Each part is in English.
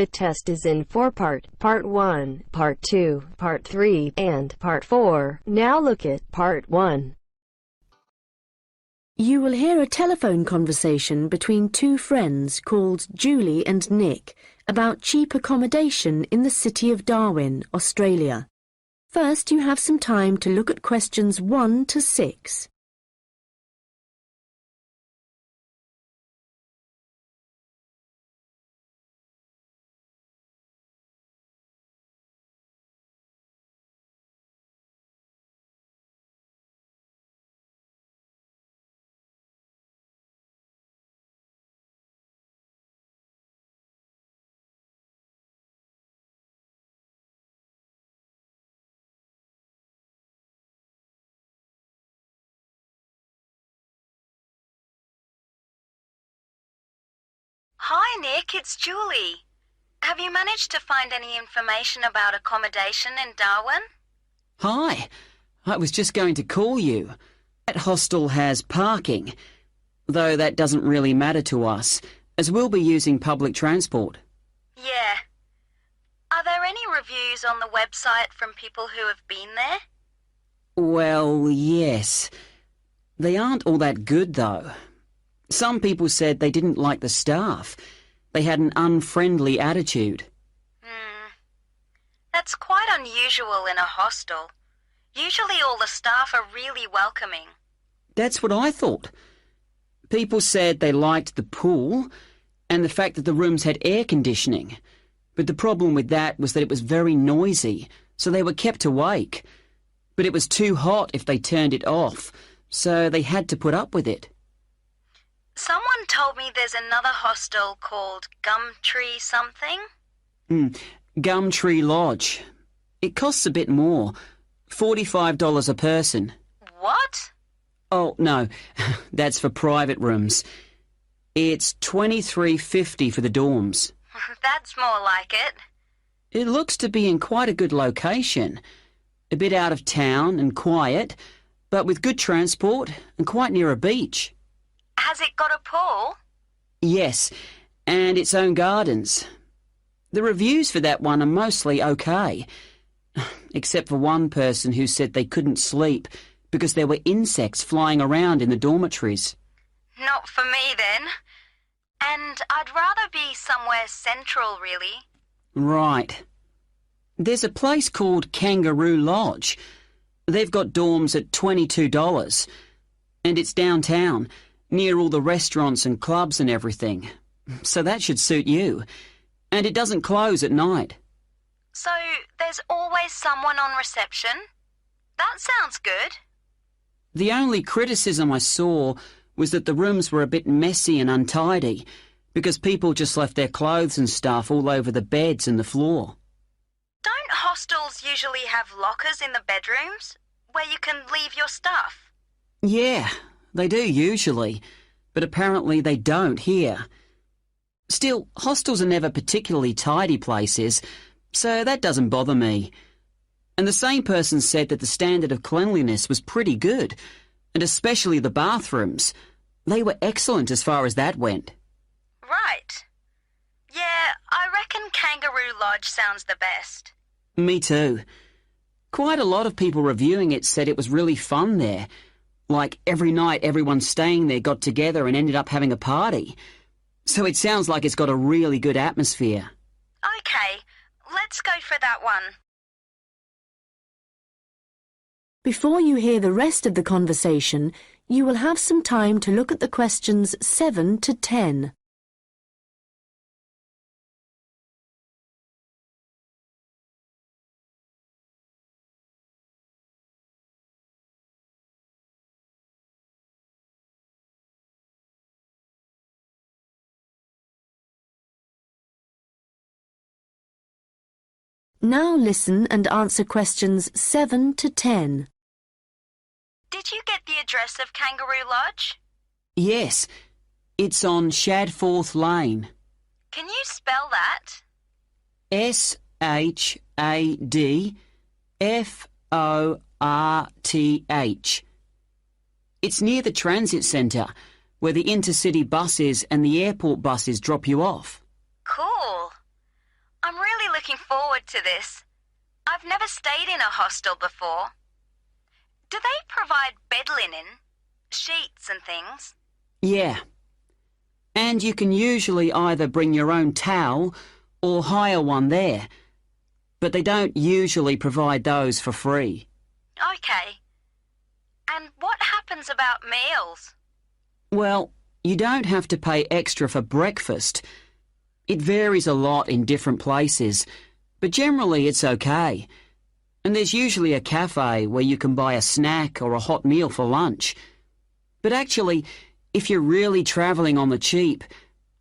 The test is in 4-part, Part 1, Part 2, Part 3, and Part 4. Now look at Part 1. You will hear a telephone conversation between two friends called Julie and Nick about cheap accommodation in the city of Darwin, Australia. First, you have some time to look at questions 1 to 6. Hi Nick, it's Julie. Have you managed to find any information about accommodation in Darwin? Hi, I was just going to call you. That hostel has parking, though that doesn't really matter to us, as we'll be using public transport. Yeah. Are there any reviews on the website from people who have been there? Well, yes. They aren't all that good, though. Some people said they didn't like the staff. They had an unfriendly attitude. That's quite unusual in a hostel. Usually all the staff are really welcoming. That's what I thought. People said they liked the pool and the fact that the rooms had air conditioning. But the problem with that was that it was very noisy, so they were kept awake. But it was too hot if they turned it off, so they had to put up with it. Someone told me there's another hostel called Gumtree something. Gumtree Lodge. It costs a bit more. $45 a person. What? Oh, no. That's for private rooms. It's $23.50 for the dorms. That's more like it. It looks to be in quite a good location. A bit out of town and quiet, but with good transport and quite near a beach. Has it got a pool? Yes, and its own gardens. The reviews for that one are mostly okay, except for one person who said they couldn't sleep because there were insects flying around in the dormitories. Not for me then. And I'd rather be somewhere central, really. Right. There's a place called Kangaroo Lodge. They've got dorms at $22, and it's downtown, near all the restaurants and clubs and everything. So that should suit you. And it doesn't close at night. So there's always someone on reception? That sounds good. The only criticism I saw was that the rooms were a bit messy and untidy, because people just left their clothes and stuff all over the beds and the floor. Don't hostels usually have lockers in the bedrooms, where you can leave your stuff? Yeah, they do usually, but apparently they don't here. Still, hostels are never particularly tidy places, so that doesn't bother me. And the same person said that the standard of cleanliness was pretty good, and especially the bathrooms. They were excellent as far as that went. Right. Yeah, I reckon Kangaroo Lodge sounds the best. Me too. Quite a lot of people reviewing it said it was really fun there. Like every night everyone staying there got together and ended up having a party. So it sounds like it's got a really good atmosphere. Okay, let's go for that one. Before you hear the rest of the conversation, you will have some time to look at the questions 7 to 10. Now listen and answer questions 7 to 10. Did you get the address of Kangaroo Lodge? Yes, it's on Shadforth Lane. Can you spell that? Shadforth. It's near the transit centre, where the intercity buses and the airport buses drop you off. Cool. looking forward to this. I've never stayed in a hostel before. Do they provide bed linen, sheets and things? Yeah. And you can usually either bring your own towel or hire one there. But they don't usually provide those for free. Okay. And what happens about meals? Well, you don't have to pay extra for breakfast. It varies a lot in different places, but generally it's okay. And there's usually a cafe where you can buy a snack or a hot meal for lunch. But actually, if you're really travelling on the cheap,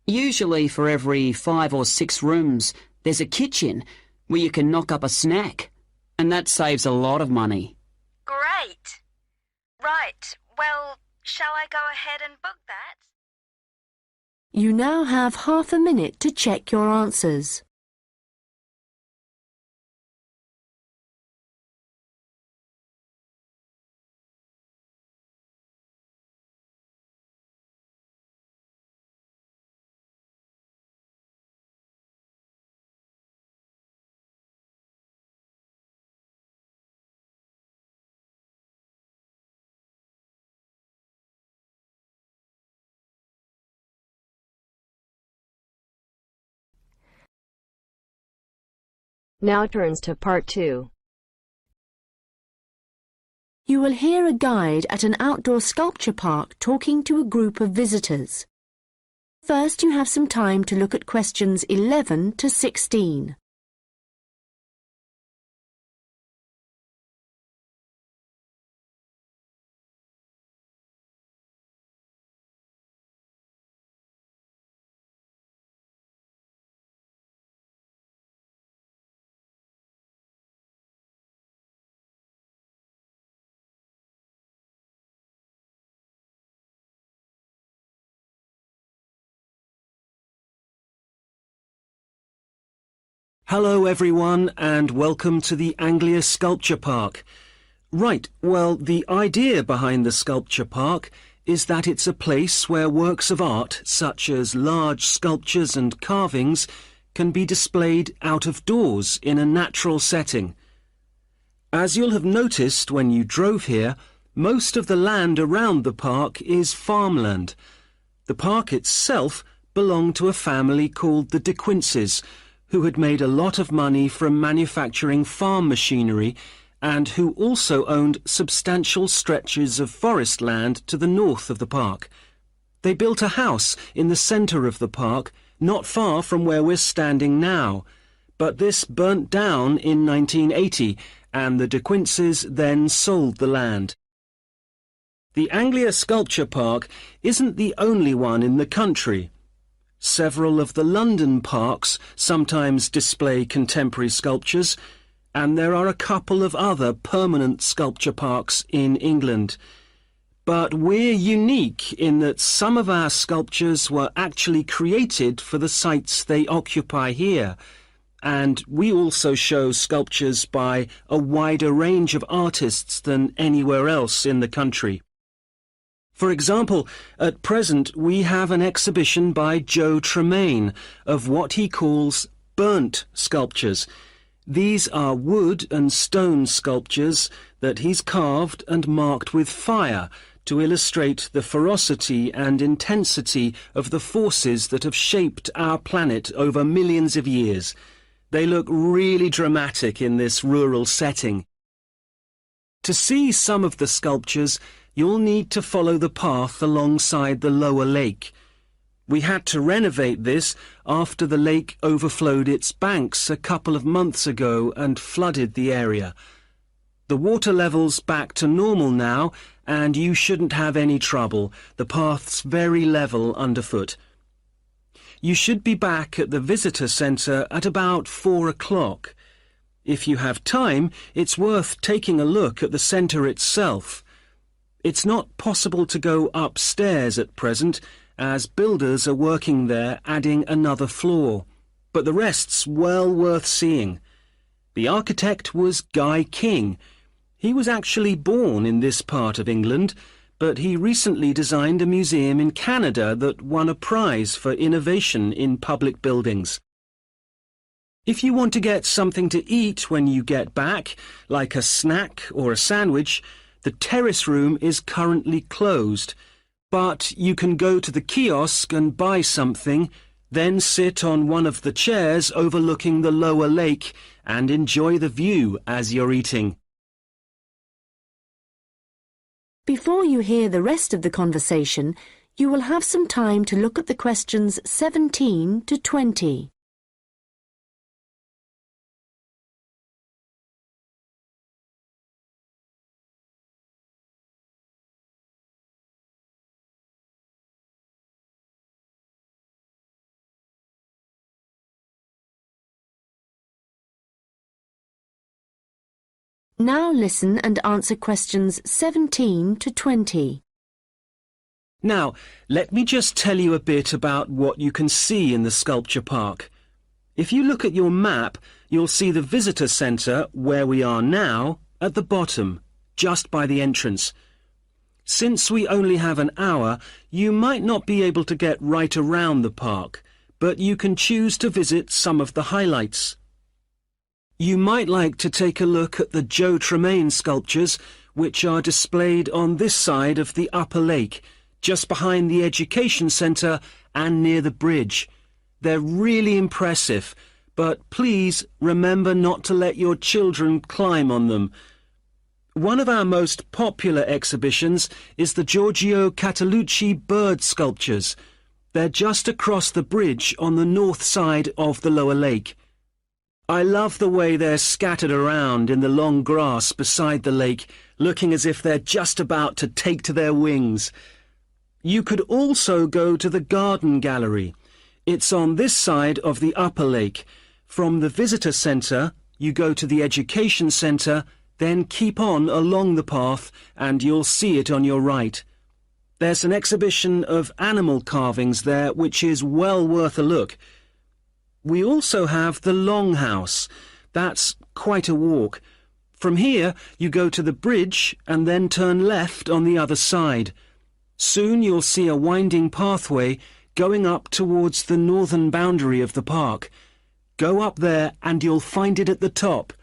usually for every 5 or 6 rooms, there's a kitchen where you can knock up a snack, and that saves a lot of money. Great. Right, well, shall I go ahead and book that? You now have half a minute to check your answers. Now turns to part 2. You will hear a guide at an outdoor sculpture park talking to a group of visitors. First, you have some time to look at questions 11 to 16. Hello everyone and welcome to the Anglia Sculpture Park. Right, well, the idea behind the sculpture park is that it's a place where works of art, such as large sculptures and carvings, can be displayed out of doors in a natural setting. As you'll have noticed when you drove here, most of the land around the park is farmland. The park itself belonged to a family called the De Quinces, who had made a lot of money from manufacturing farm machinery and who also owned substantial stretches of forest land to the north of the park. They built a house in the centre of the park, not far from where we're standing now, but this burnt down in 1980 and the De Quinces then sold the land. The Anglia Sculpture Park isn't the only one in the country. Several of the London parks sometimes display contemporary sculptures, and there are a couple of other permanent sculpture parks in England. But we're unique in that some of our sculptures were actually created for the sites they occupy here, and we also show sculptures by a wider range of artists than anywhere else in the country. For example, at present we have an exhibition by Joe Tremaine of what he calls burnt sculptures. These are wood and stone sculptures that he's carved and marked with fire to illustrate the ferocity and intensity of the forces that have shaped our planet over millions of years. They look really dramatic in this rural setting. To see some of the sculptures, you'll need to follow the path alongside the lower lake. We had to renovate this after the lake overflowed its banks a couple of months ago and flooded the area. The water level's back to normal now, and you shouldn't have any trouble. The path's very level underfoot. You should be back at the visitor centre at about 4 o'clock. If you have time, it's worth taking a look at the centre itself. It's not possible to go upstairs at present, as builders are working there adding another floor, but the rest's well worth seeing. The architect was Guy King. He was actually born in this part of England, but he recently designed a museum in Canada that won a prize for innovation in public buildings. If you want to get something to eat when you get back, like a snack or a sandwich, the terrace room is currently closed. But you can go to the kiosk and buy something, then sit on one of the chairs overlooking the lower lake and enjoy the view as you're eating. Before you hear the rest of the conversation, you will have some time to look at the questions 17 to 20. Now listen and answer questions 17 to 20. Now, let me just tell you a bit about what you can see in the sculpture park. If you look at your map, you'll see the visitor centre, where we are now, at the bottom, just by the entrance. Since we only have an hour, you might not be able to get right around the park, but you can choose to visit some of the highlights. You might like to take a look at the Joe Tremaine sculptures, which are displayed on this side of the upper lake, just behind the education centre and near the bridge. They're really impressive, but please remember not to let your children climb on them. One of our most popular exhibitions is the Giorgio Catalucci bird sculptures. They're just across the bridge on the north side of the lower lake. I love the way they're scattered around in the long grass beside the lake, looking as if they're just about to take to their wings. You could also go to the garden gallery. It's on this side of the upper lake. From the visitor centre, you go to the education centre, then keep on along the path and you'll see it on your right. There's an exhibition of animal carvings there which is well worth a look. We also have the Longhouse. That's quite a walk. From here, you go to the bridge and then turn left on the other side. Soon you'll see a winding pathway going up towards the northern boundary of the park. Go up there and you'll find it at the top.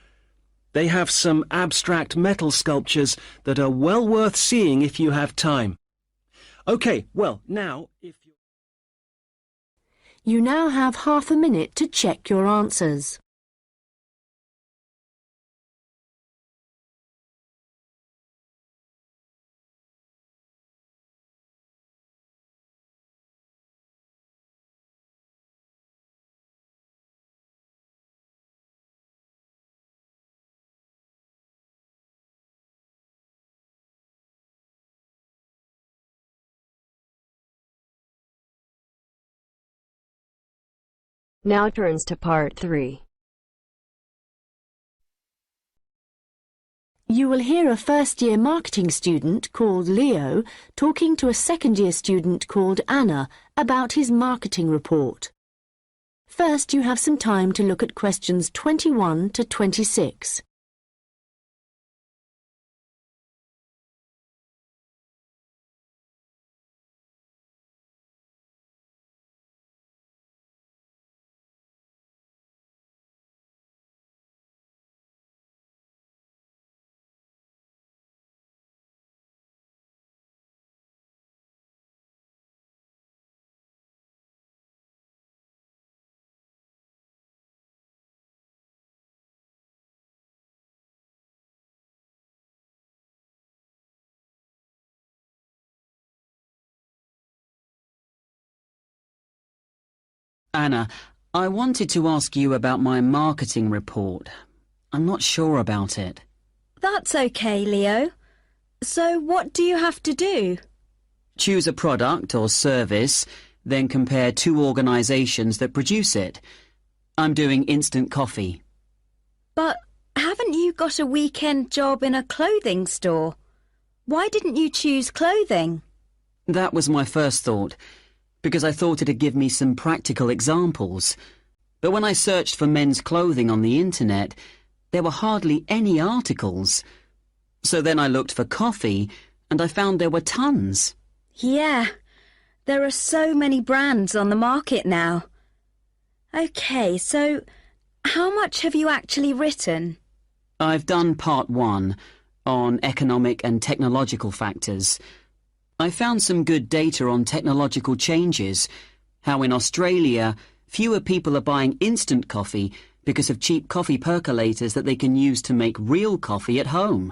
They have some abstract metal sculptures that are well worth seeing if you have time. OK, well, now, if you... You now have half a minute to check your answers. Now turns to part 3. You will hear a first-year marketing student called Leo talking to a second-year student called Anna about his marketing report. First, you have some time to look at questions 21 to 26. Anna, I wanted to ask you about my marketing report. I'm not sure about it. That's okay, Leo. So what do you have to do? Choose a product or service, then compare 2 organisations that produce it. I'm doing instant coffee. But haven't you got a weekend job in a clothing store? Why didn't you choose clothing? That was my first thought, because I thought it'd give me some practical examples. But when I searched for men's clothing on the internet, there were hardly any articles. So then I looked for coffee, and I found there were tons. Yeah, there are so many brands on the market now. OK, so How much have you actually written? I've done part 1 on economic and technological factors. I found some good data on technological changes, how in Australia fewer people are buying instant coffee because of cheap coffee percolators that they can use to make real coffee at home.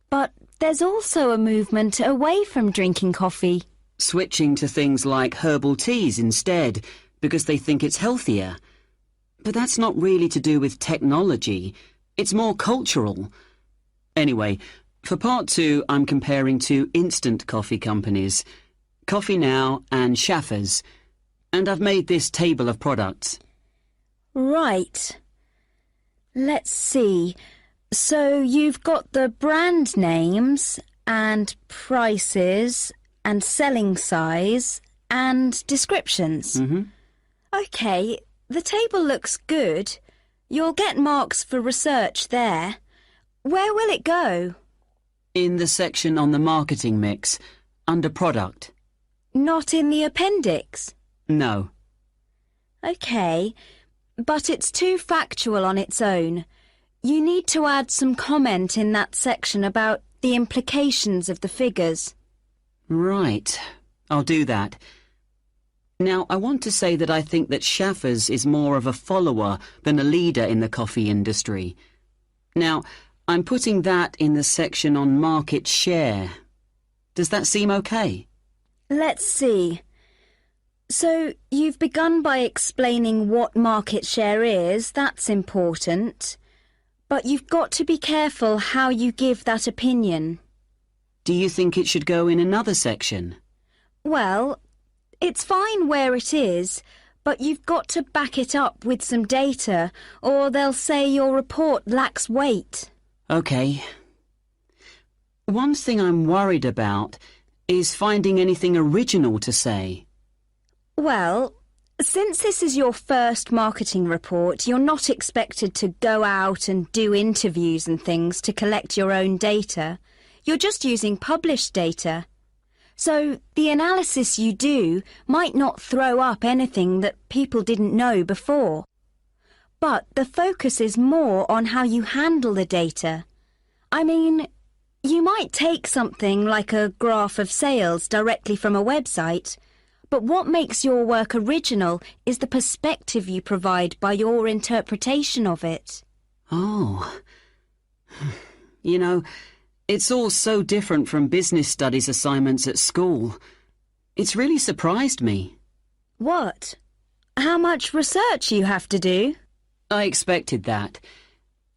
But there's also a movement away from drinking coffee. Switching to things like herbal teas instead because they think it's healthier. But that's not really to do with technology. It's more cultural. Anyway, for part 2, I'm comparing 2 instant coffee companies, Coffee Now and Schaffers, and I've made this table of products. Right. Let's see. So you've got the brand names and prices and selling size and descriptions. OK, the table looks good. You'll get marks for research there. Where will it go? In the section on the marketing mix, under product. Not in the appendix? No. OK, but it's too factual on its own. You need to add some comment in that section about the implications of the figures. Right, I'll do that. Now, I want to say that I think that Schaffers is more of a follower than a leader in the coffee industry. Now, I'm putting that in the section on market share. Does that seem okay? Let's see. So, you've begun by explaining what market share is, that's important. But you've got to be careful how you give that opinion. Do you think it should go in another section? Well, it's fine where it is, but you've got to back it up with some data, or they'll say your report lacks weight. OK. One thing I'm worried about is finding anything original to say. Well, since this is your first marketing report, you're not expected to go out and do interviews and things to collect your own data. You're just using published data. So the analysis you do might not throw up anything that people didn't know before. But the focus is more on how you handle the data. I mean, you might take something like a graph of sales directly from a website, but what makes your work original is the perspective you provide by your interpretation of it. Oh. You know, it's all so different from business studies assignments at school. It's really surprised me. What? How much research you have to do? I expected that.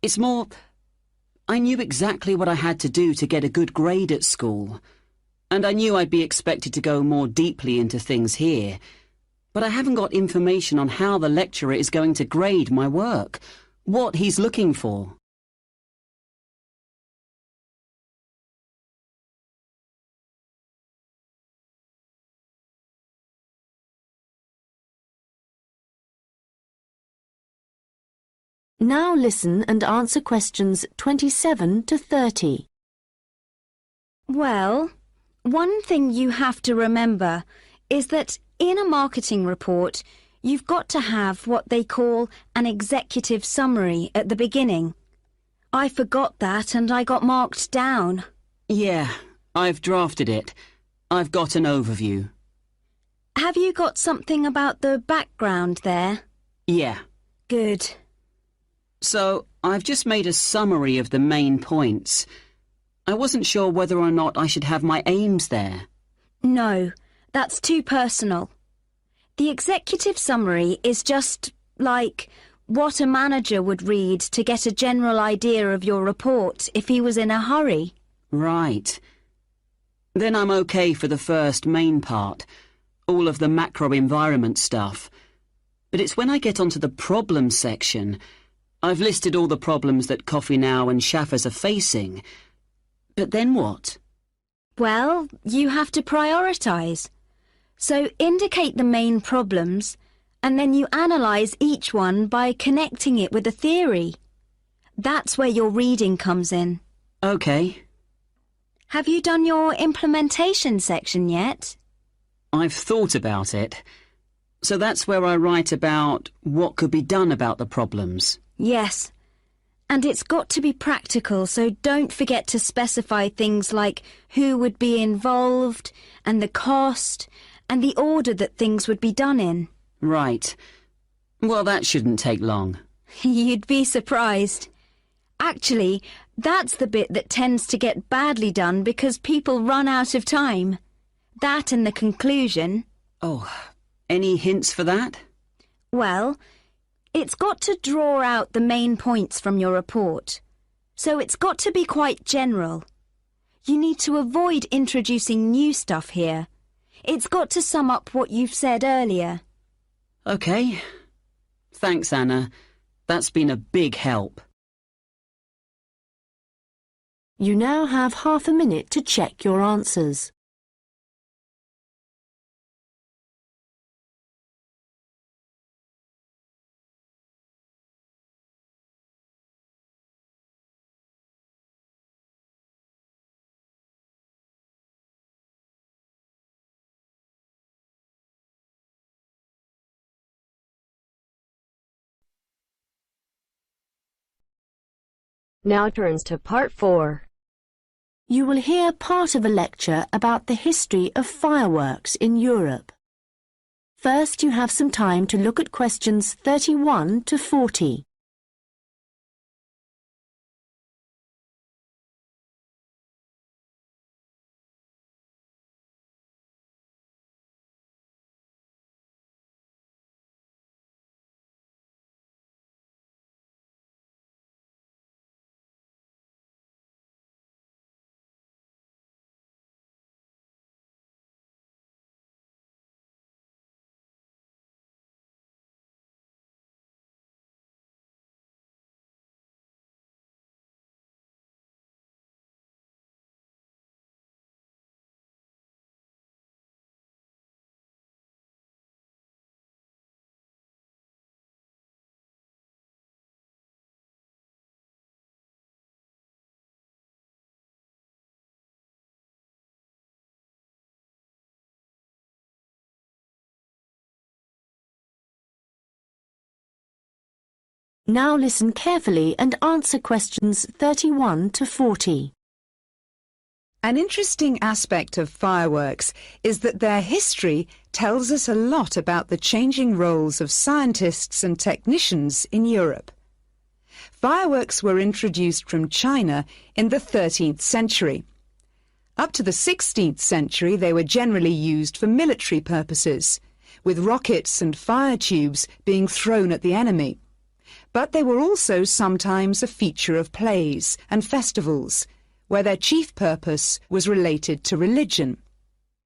It's more, I knew exactly what I had to do to get a good grade at school. And I knew I'd be expected to go more deeply into things here. But I haven't got information on how the lecturer is going to grade my work, what he's looking for. Now listen and answer questions 27 to 30. Well, one thing you have to remember is that in a marketing report, you've got to have what they call an executive summary at the beginning. I forgot that and I got marked down. Yeah, I've drafted it. I've got an overview. Have you got something about the background there? Yeah. Good. So, I've just made a summary of the main points. I wasn't sure whether or not I should have my aims there. No, that's too personal. The executive summary is just like what a manager would read to get a general idea of your report if he was in a hurry. Right. Then I'm okay for the first main part, all of the macro environment stuff. But it's when I get onto the problem section. I've listed all the problems that Coffee Now and Schaffers are facing. But then what? Well, you have to prioritise. So indicate the main problems, and then you analyse each one by connecting it with a theory. That's where your reading comes in. OK. Have you done your implementation section yet? I've thought about it. So that's where I write about what could be done about the problems. Yes. And it's got to be practical, so don't forget to specify things like who would be involved, and the cost, and the order that things would be done in. Right. Well, that shouldn't take long. You'd be surprised. Actually, that's the bit that tends to get badly done because people run out of time. That and the conclusion. Oh, any hints for that? Well, it's got to draw out the main points from your report. So it's got to be quite general. You need to avoid introducing new stuff here. It's got to sum up what you've said earlier. OK. Thanks, Anna. That's been a big help. You now have half a minute to check your answers. Now turns to Part 4. You will hear part of a lecture about the history of fireworks in Europe. First, you have some time to look at questions 31 to 40. Now listen carefully and answer questions 31 to 40. An interesting aspect of fireworks is that their history tells us a lot about the changing roles of scientists and technicians in Europe. Fireworks were introduced from China in the 13th century. Up to the 16th century they were generally used for military purposes, with rockets and fire tubes being thrown at the enemy. But they were also sometimes a feature of plays and festivals, where their chief purpose was related to religion.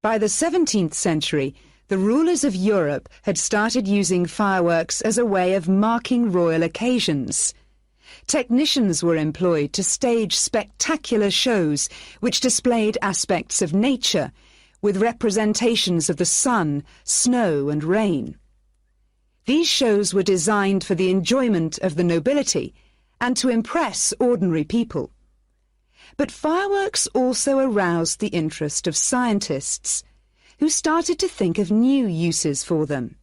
By the 17th century, the rulers of Europe had started using fireworks as a way of marking royal occasions. Technicians were employed to stage spectacular shows which displayed aspects of nature, with representations of the sun, snow and rain. These shows were designed for the enjoyment of the nobility and to impress ordinary people. But fireworks also aroused the interest of scientists, who started to think of new uses for them.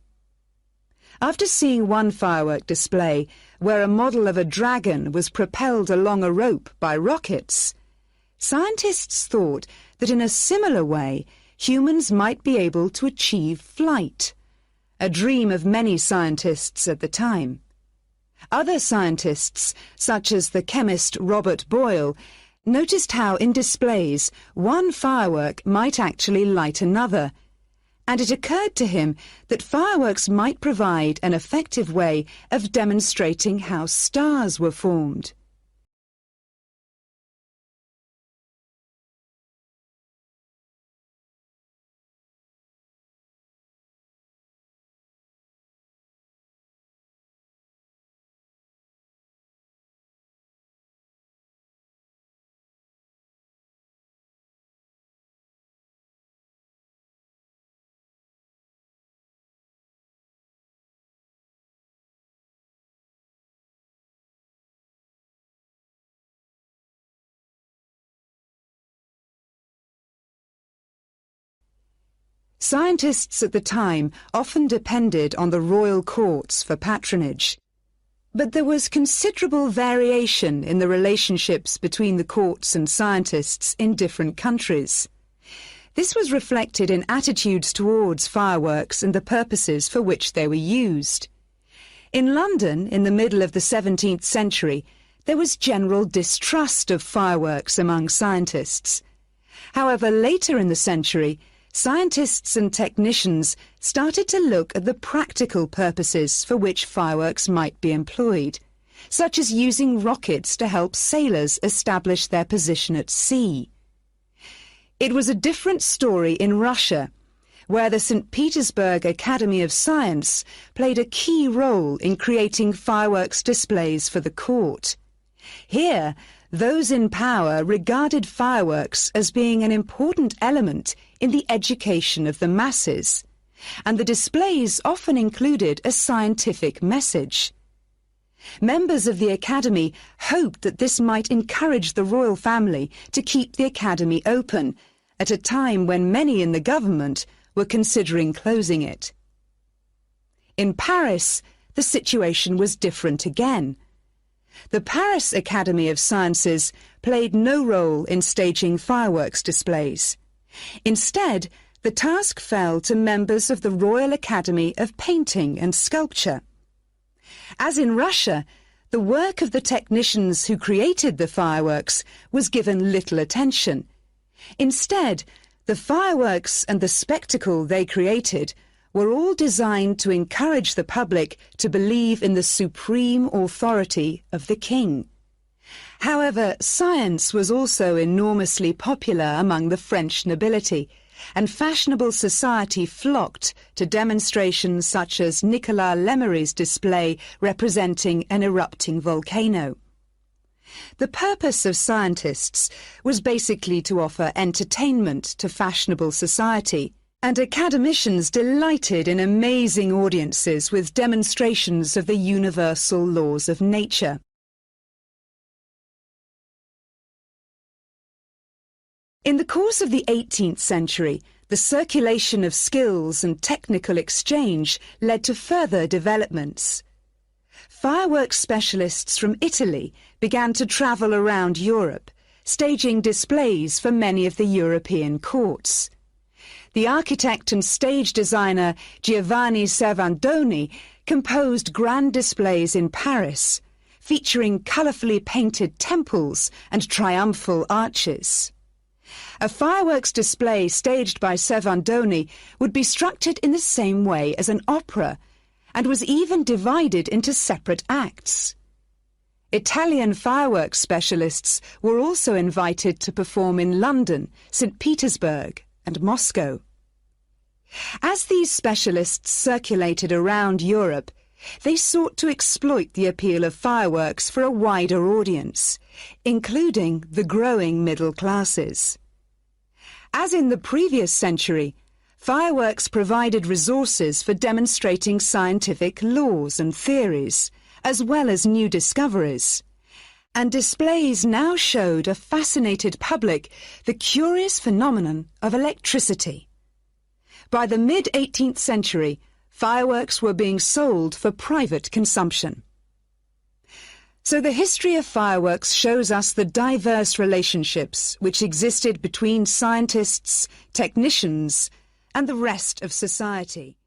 After seeing one firework display where a model of a dragon was propelled along a rope by rockets, scientists thought that in a similar way humans might be able to achieve flight, a dream of many scientists at the time. Other scientists, such as the chemist Robert Boyle, noticed how in displays one firework might actually light another, and it occurred to him that fireworks might provide an effective way of demonstrating how stars were formed. Scientists at the time often depended on the royal courts for patronage. But there was considerable variation in the relationships between the courts and scientists in different countries. This was reflected in attitudes towards fireworks and the purposes for which they were used. In London, in the middle of the 17th century, there was general distrust of fireworks among scientists. However, later in the century, scientists and technicians started to look at the practical purposes for which fireworks might be employed, such as using rockets to help sailors establish their position at sea. It was a different story in Russia, where the St. Petersburg Academy of Science played a key role in creating fireworks displays for the court. Here, those in power regarded fireworks as being an important element in the education of the masses, and the displays often included a scientific message. Members of the Academy hoped that this might encourage the royal family to keep the Academy open at a time when many in the government were considering closing it. In Paris, the situation was different again. The Paris Academy of Sciences played no role in staging fireworks displays. Instead, the task fell to members of the Royal Academy of Painting and Sculpture. As in Russia, the work of the technicians who created the fireworks was given little attention. Instead, the fireworks and the spectacle they created were all designed to encourage the public to believe in the supreme authority of the king. However, science was also enormously popular among the French nobility, and fashionable society flocked to demonstrations such as Nicolas Lemery's display representing an erupting volcano. The purpose of scientists was basically to offer entertainment to fashionable society, and academicians delighted in amazing audiences with demonstrations of the universal laws of nature. In the course of the 18th century, the circulation of skills and technical exchange led to further developments. Fireworks specialists from Italy began to travel around Europe, staging displays for many of the European courts. The architect and stage designer Giovanni Servandoni composed grand displays in Paris, featuring colourfully painted temples and triumphal arches. A fireworks display staged by Servandoni would be structured in the same way as an opera, and was even divided into separate acts. Italian fireworks specialists were also invited to perform in London, St. Petersburg, and Moscow. As these specialists circulated around Europe, they sought to exploit the appeal of fireworks for a wider audience, including the growing middle classes. As in the previous century, fireworks provided resources for demonstrating scientific laws and theories, as well as new discoveries, and displays now showed a fascinated public the curious phenomenon of electricity. By the mid-18th century, fireworks were being sold for private consumption. So the history of fireworks shows us the diverse relationships which existed between scientists, technicians, and the rest of society.